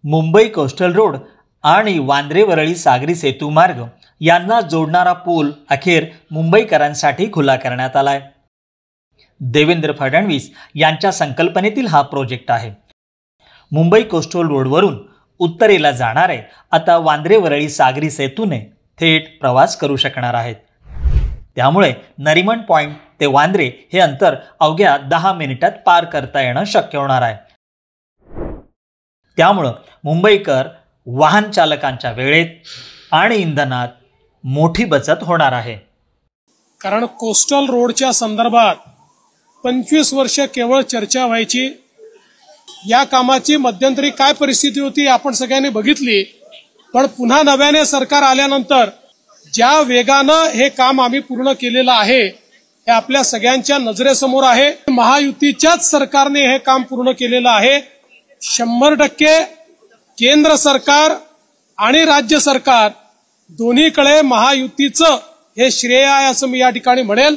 Mumbai coastal road आणि वांद्रे वरळी सागरी सेतू मार्ग यांना जोडणारा पूल अखेर मुंबईकरांसाठी खुला करण्यात आलाय। देवेंद्र फडणवीस यांच्या संकल्पनेतील हा प्रोजेक्ट आहे। मुंबई कोस्टल रोडवरून उत्तरेला जाणारे आता वांद्रे वरळी सागरी सेतूने थेट प्रवास करू शकणार आहेत। त्यामुळे नरिमन पॉइंट ते वांद्रे हे अंतर अवघ्या 10 मिनिटात पार करता येणं शक्य होणार आहे। त्यामुळे मुंबईकर वाहन चालकांच्या वेळेत आणि इंधनात मोठी बचत होणार आहे। कारण कोस्टल रोडच्या संदर्भात 25 वर्ष केवळ चर्चा व्हायची। या कामाची मध्यंतरी काय परिस्थिती होती आपण सगळ्यांनी बघितली, पण पुन्हा नव्याने सरकार आल्यानंतर ज्या वेगानं हे काम आम्ही पूर्ण केलेलं आहे हे आपल्या सगळ्यांच्या नजरेसमोर आहे। महायुतीच्याच सरकारने हे काम पूर्ण केलेलं आहे। 100% केंद्र सरकार आणि राज्य सरकार दोन्हीकडे महायुतीचं हे श्रेय आहे असं मी या ठिकाणी म्हणेल।